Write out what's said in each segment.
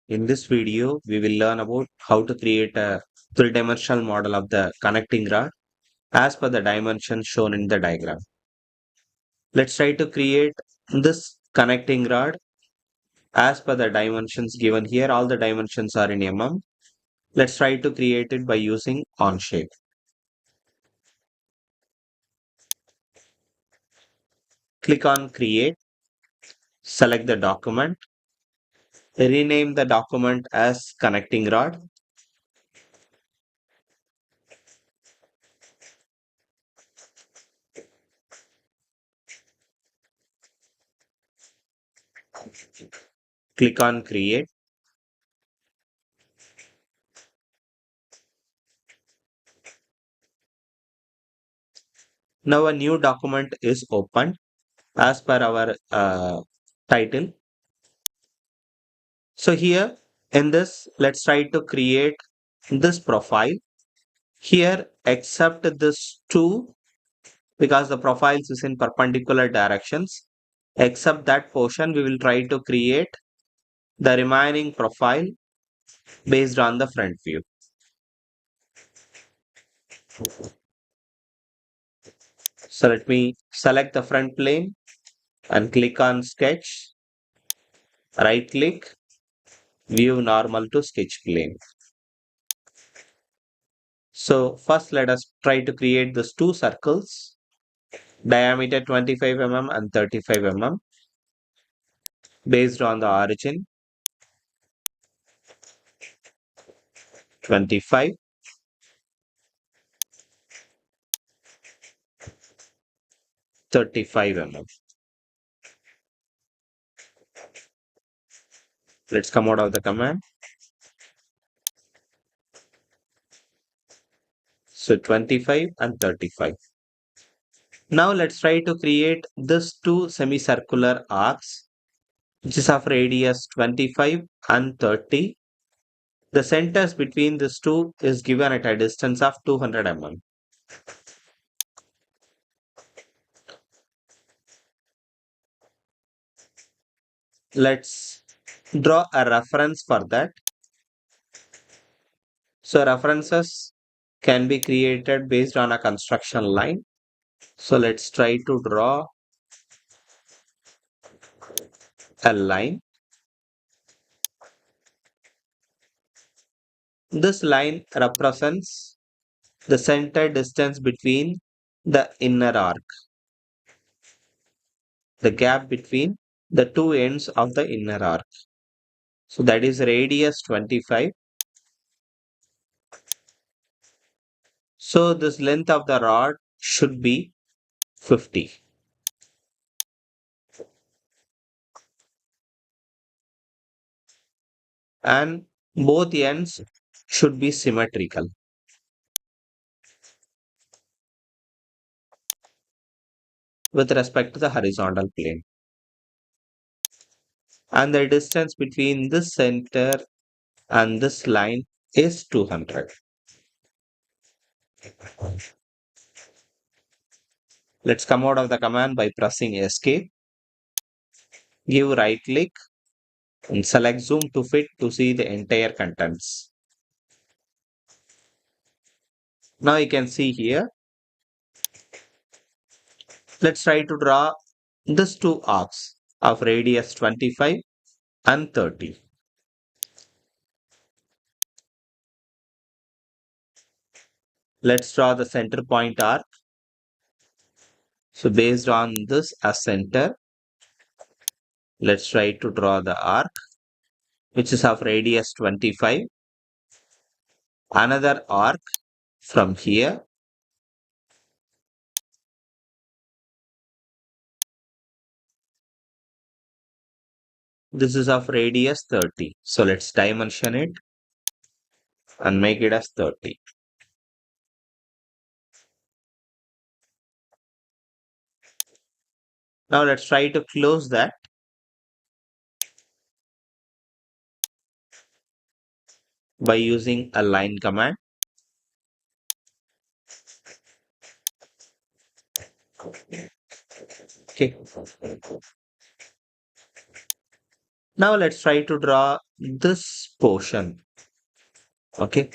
In this video, we will learn about how to create a three-dimensional model of the connecting rod as per the dimensions shown in the diagram. Let's try to create this connecting rod as per the dimensions given here. All the dimensions are in mm. Let's try to create it by using Onshape. Click on Create, select the document, rename the document as connecting rod. Click on Create. Now a new document is opened as per our title. So here in this, let's try to create this profile. Here, except this two, because the profiles is in perpendicular directions, except that portion, we will try to create the remaining profile based on the front view. So let me select the front plane and click on Sketch, right click, View Normal to Sketch Plane. So first let us try to create these two circles, diameter 25 mm and 35 mm, based on the origin 25, 35 mm. Let's come out of the command. So 25 and 35. Now let's try to create this two semicircular arcs, which is of radius 25 and 30. The centers between these two is given at a distance of 200 mm. Let's draw a reference for that. So references can be created based on a construction line. So let's try to draw a line. This line represents the center distance between the inner arc, the gap between the two ends of the inner arc. So that is radius 25. So this length of the rod should be 50. And both ends should be symmetrical with respect to the horizontal plane. And the distance between this center and this line is 200. Let's come out of the command by pressing escape. Give right click and select zoom to fit to see the entire contents. Now you can see here. Let's try to draw these two arcs of radius 25 and 30. Let's draw the center point arc. So based on this as center, let's try to draw the arc which is of radius 25. Another arc from here. This is of radius 30. So let's dimension it and make it as 30. Now let's try to close that by using a line command. Okay. Now let's try to draw this portion. Okay.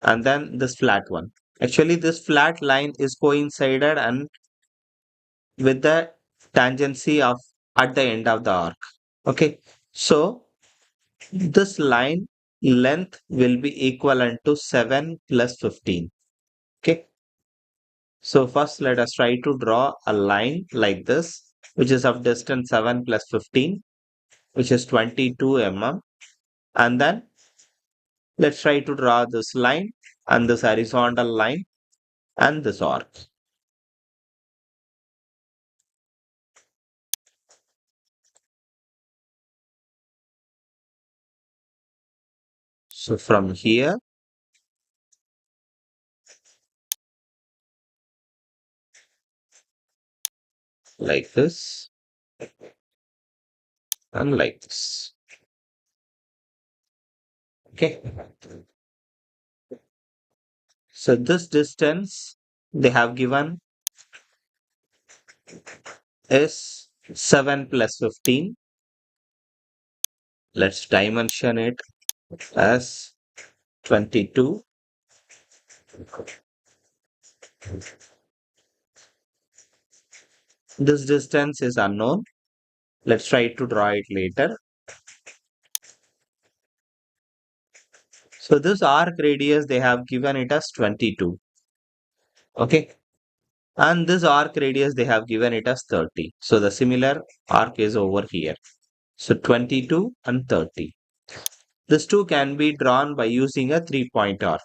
And then this flat one. Actually, this flat line is coincided and with the tangency of at the end of the arc. Okay. So this line length will be equivalent to 7 plus 15. Okay. So first let us try to draw a line like this, which is of distance 7 plus 15, which is 22 mm. And then let's try to draw this line and this horizontal line and this arc. So from here, like this, and like this. Okay. So this distance they have given is 7 plus 15. Let's dimension it as 22. This distance is unknown. Let's try to draw it later. So this arc radius they have given it as 22. Okay. And this arc radius they have given it as 30. So the similar arc is over here. So 22 and 30. This two can be drawn by using a 3-point arc.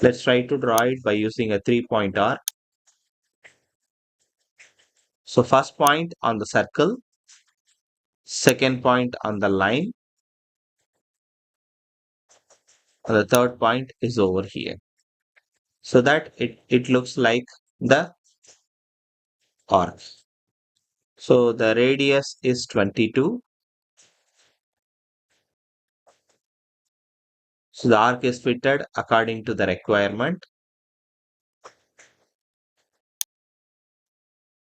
Let's try to draw it by using a 3-point arc. So first point on the circle, second point on the line, and the third point is over here. So that it looks like the arc. So the radius is 22. So the arc is fitted according to the requirement.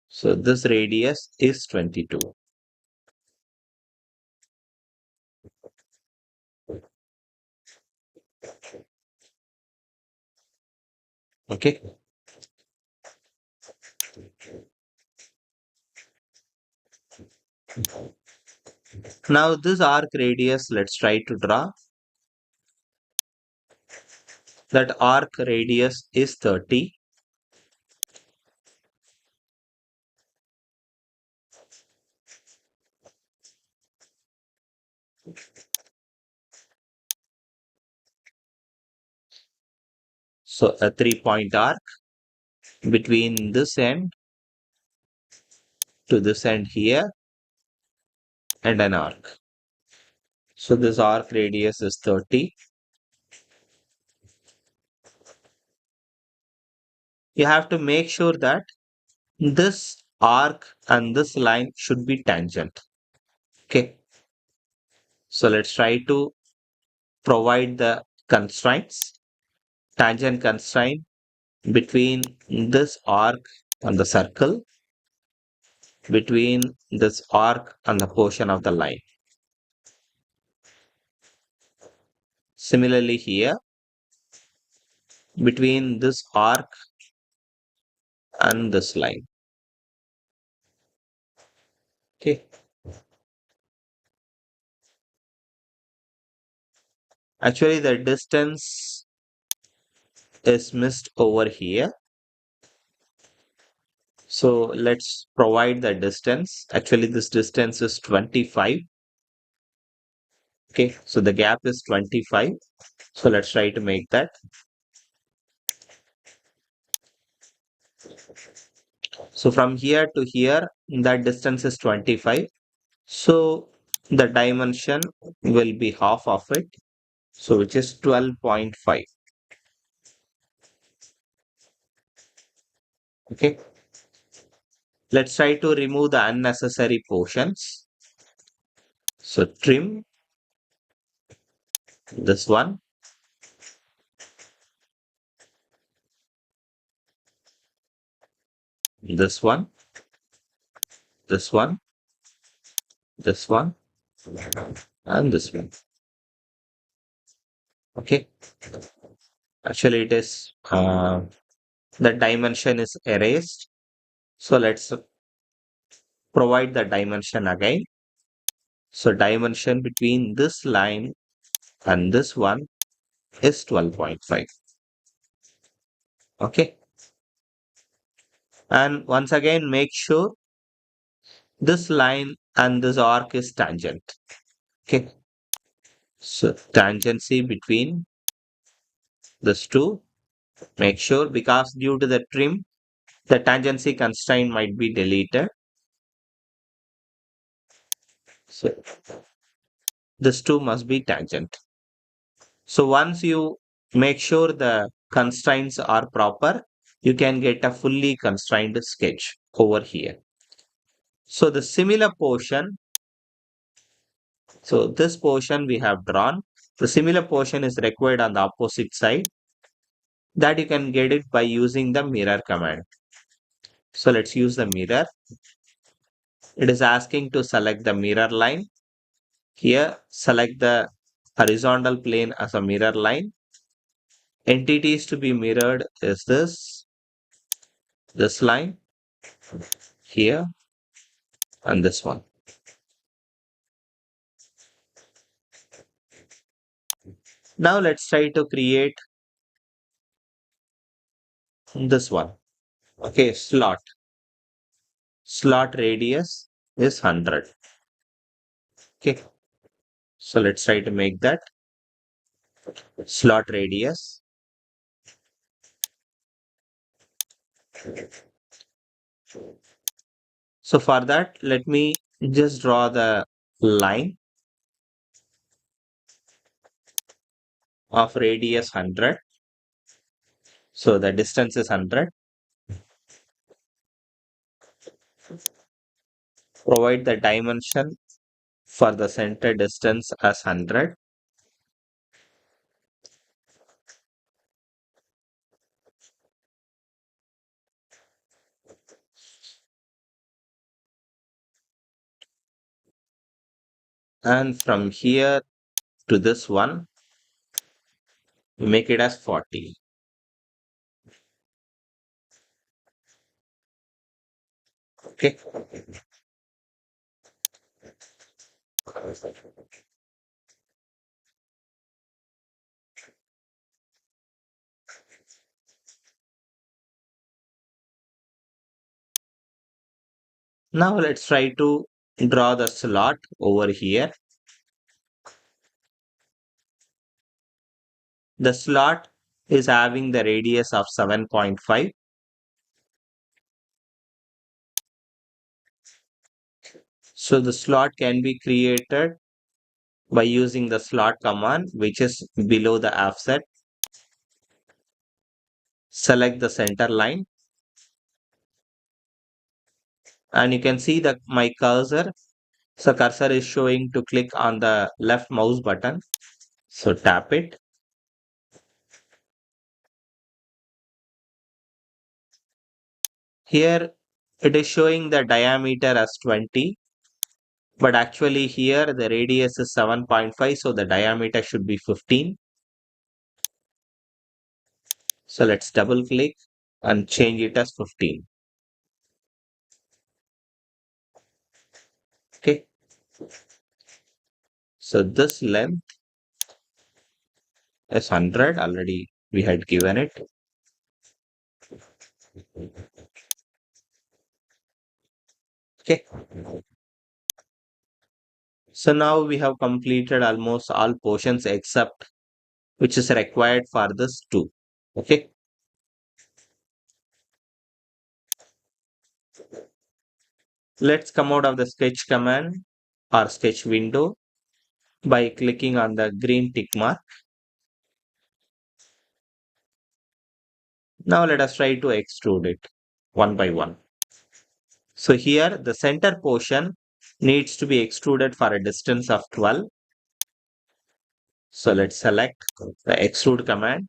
So this radius is 22. Okay. Now this arc radius, let's try to draw. That arc radius is 30. So a 3-point arc between this end to this end here and an arc. So this arc radius is 30. You have to make sure that this arc and this line should be tangent. Okay. So let's try to provide the constraints. Tangent constraint between this arc and the circle, between this arc and the portion of the line. Similarly here, between this arc and this line. Okay. Actually, the distance is missed over here. So let's provide the distance. Actually, this distance is 25. Okay. So the gap is 25. So let's try to make that. So from here to here, that distance is 25. So the dimension will be half of it. So which is 12.5. Okay. Let's try to remove the unnecessary portions. So trim this one, this one, this one, this one, and this one. Okay. Actually, it is the dimension is erased. So let's provide the dimension again. So dimension between this line and this one is 12.5. Okay. And once again, make sure this line and this arc is tangent. Okay. So tangency between these two, make sure because due to the trim, the tangency constraint might be deleted. So this two must be tangent. So once you make sure the constraints are proper, you can get a fully constrained sketch over here. So the similar portion, so this portion we have drawn, the similar portion is required on the opposite side that you can get it by using the mirror command. So let's use the mirror. It is asking to select the mirror line. Here, select the horizontal plane as a mirror line. Entities to be mirrored is this line here, and this one. Now let's try to create this one. Okay, slot radius is 100. Okay, so let's try to make that slot radius. So for that, let me just draw the line of radius 100. So the distance is 100. Provide the dimension for the center distance as 100. And from here to this one, make it as 40. Okay. Now let's try to draw the slot over here. The slot is having the radius of 7.5. So the slot can be created by using the slot command, which is below the offset. Select the center line, and you can see that my cursor. So cursor is showing to click on the left mouse button. So tap it. Here it is showing the diameter as 20, but actually here the radius is 7.5, so the diameter should be 15. So let's double click and change it as 15. Okay. So this length is 100, already we had given it. Okay. So now we have completed almost all portions except which is required for this too. Okay. Let's come out of the sketch command or sketch window by clicking on the green tick mark. Now let us try to extrude it one by one. So here the center portion needs to be extruded for a distance of 12. So let's select the extrude command.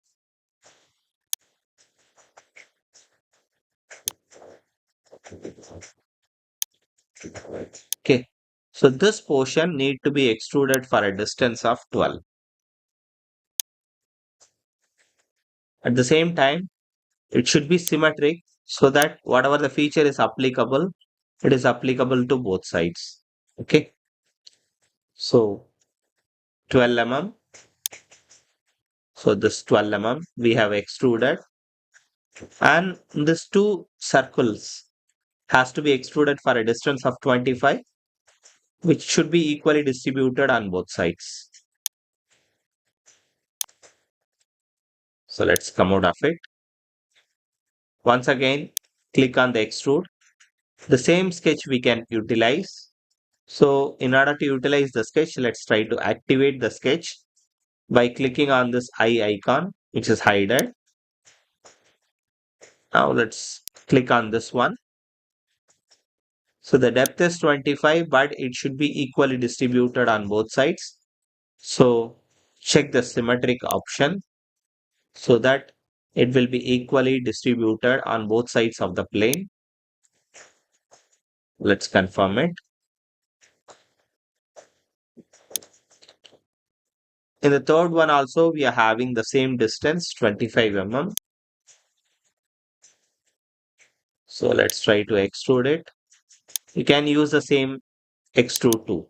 Okay. So this portion need to be extruded for a distance of 12. At the same time, it should be symmetric so that whatever the feature is applicable, it is applicable to both sides. Okay. So 12 mm. So this 12 mm we have extruded, and this two circles has to be extruded for a distance of 25, which should be equally distributed on both sides. So let's come out of it. Once again, click on the extrude. The same sketch we can utilize. So in order to utilize the sketch, let's try to activate the sketch by clicking on this eye icon, which is hidden. Now let's click on this one. So the depth is 25, but it should be equally distributed on both sides. So check the symmetric option so that it will be equally distributed on both sides of the plane. Let's confirm it. In the third one also, we are having the same distance, 25 mm. So let's try to extrude it. You can use the same extrude too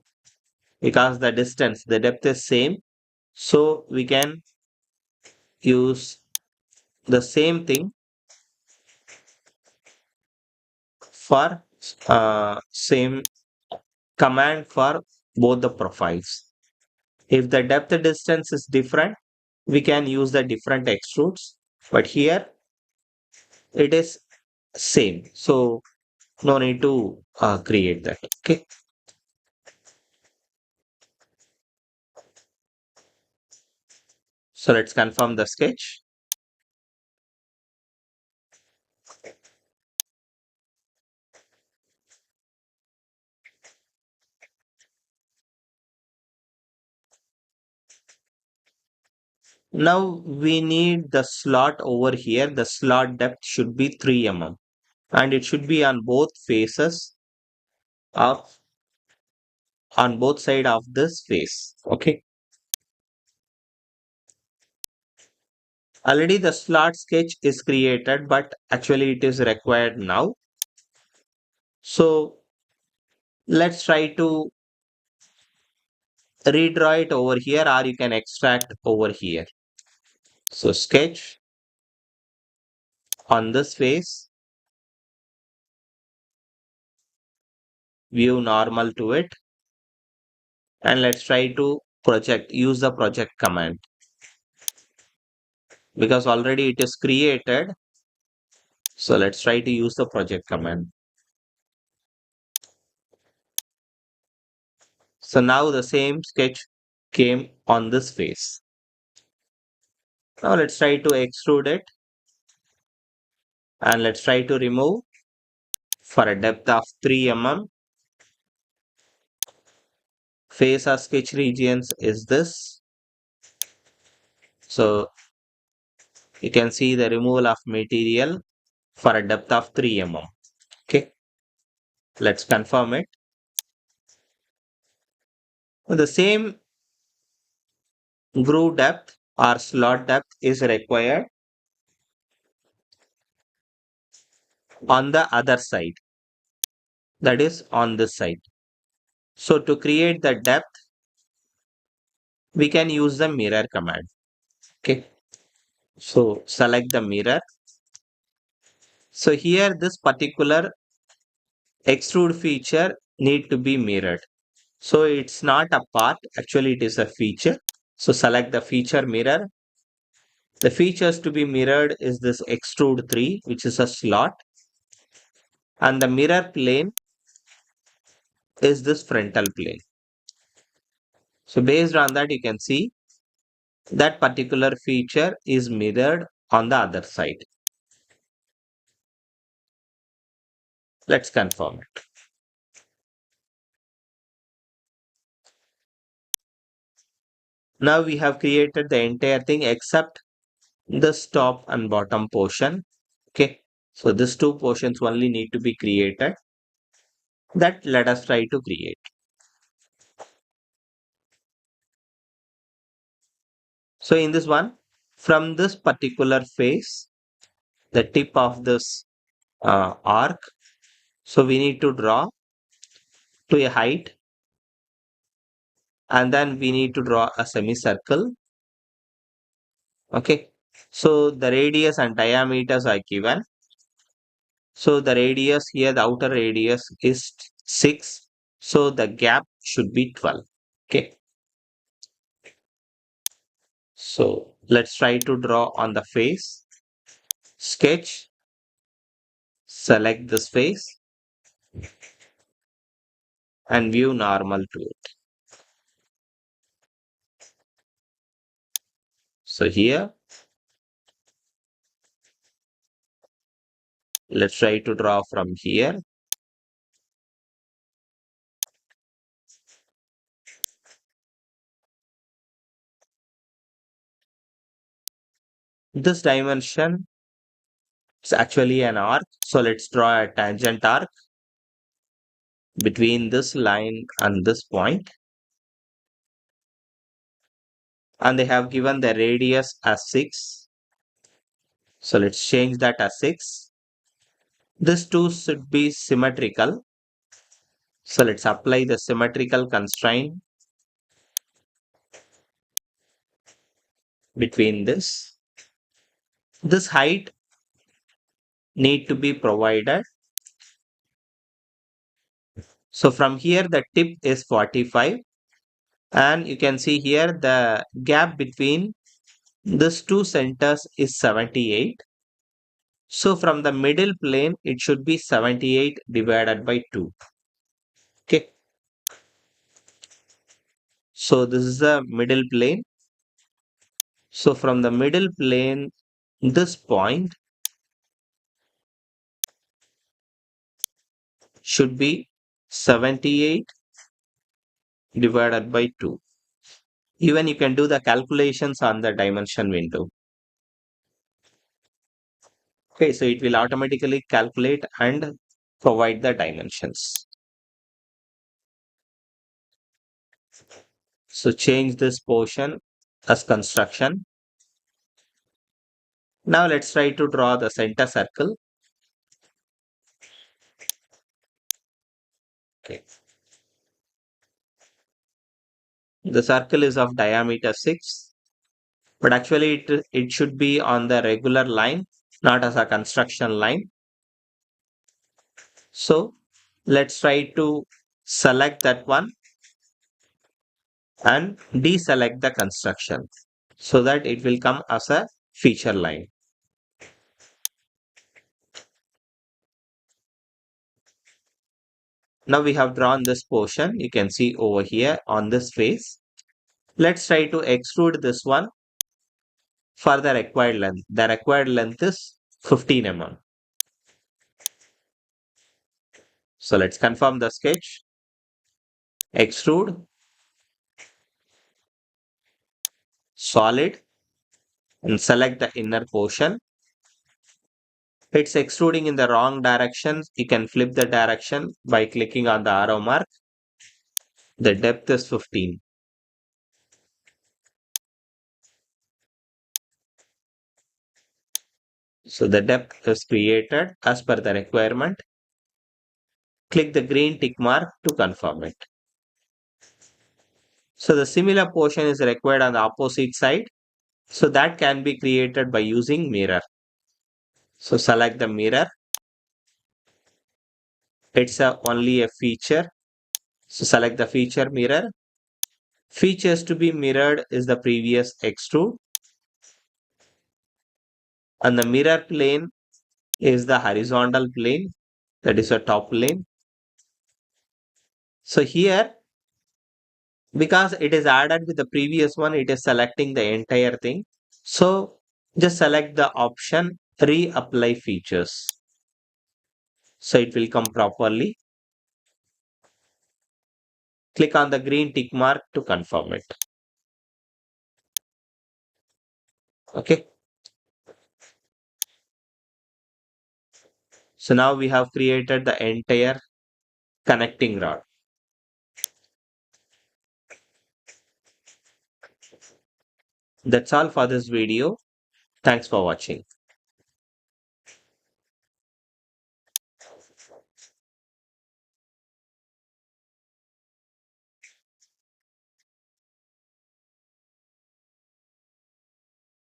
because the distance, the depth is same. So we can use the same thing for same command for both the profiles. If the depth distance is different, we can use the different extrudes, but here it is same. So no need to create that. Okay. So let's confirm the sketch. Now we need the slot over here. The slot depth should be 3 mm and it should be on both faces of on both side of this face. Okay. Already the slot sketch is created, but actually it is required now. So let's try to redraw it over here, or you can extract over here. So sketch on this face, view normal to it, and let's try to project, use the project command because already it is created. So let's try to use the project command. So now the same sketch came on this face. Now let's try to extrude it and let's try to remove for a depth of 3 mm. Face or sketch regions is this. So you can see the removal of material for a depth of 3 mm. Okay, let's confirm it. The same groove depth or slot depth is required on the other side, that is on this side. So to create the depth, we can use the mirror command. Okay, so select the mirror. So here this particular extrude feature need to be mirrored. So it's not a part, actually it is a feature. So select the feature mirror. The features to be mirrored is this extrude 3, which is a slot, and the mirror plane is this frontal plane. So based on that, you can see that particular feature is mirrored on the other side. Let's confirm it. Now we have created the entire thing except this top and bottom portion. Okay. So these two portions only need to be created. That let us try to create. So in this one, from this particular face, the tip of this arc, so we need to draw to a height, and then we need to draw a semicircle. Okay. So the radius and diameters are given. So the radius here, the outer radius is 6. So the gap should be 12. Okay. So let's try to draw on the face. Sketch, select this face and view normal to it. So here, let's try to draw from here. This dimension is actually an arc. So let's draw a tangent arc between this line and this point. And they have given the radius as 6. So let's change that as 6. This two should be symmetrical. So let's apply the symmetrical constraint between this. This height need to be provided. So from here the tip is 45, and you can see here the gap between these two centers is 78. So from the middle plane it should be 78 divided by 2. Okay. So this is the middle plane. So from the middle plane, this point should be 78 divided by 2. Even you can do the calculations on the dimension window. Okay, so it will automatically calculate and provide the dimensions. So change this portion as construction. Now let's try to draw the center circle. Okay. The circle is of diameter 6, but actually it should be on the regular line, not as a construction line. So let's try to select that one and deselect the construction so that it will come as a feature line. Now we have drawn this portion. You can see over here on this face. Let's try to extrude this one for the required length. The required length is 15 mm. So let's confirm the sketch. Extrude, solid, and select the inner portion. It's extruding in the wrong direction. You can flip the direction by clicking on the arrow mark. The depth is 15. So the depth is created as per the requirement. Click the green tick mark to confirm it. So the similar portion is required on the opposite side. So that can be created by using mirror. So select the mirror. It's only a feature. So select the feature mirror. Features to be mirrored is the previous extrude. And the mirror plane is the horizontal plane. That is a top plane. So here, because it is added with the previous one, it is selecting the entire thing. So just select the option reapply features. So it will come properly. Click on the green tick mark to confirm it. Okay. So now we have created the entire connecting rod. That's all for this video. Thanks for watching.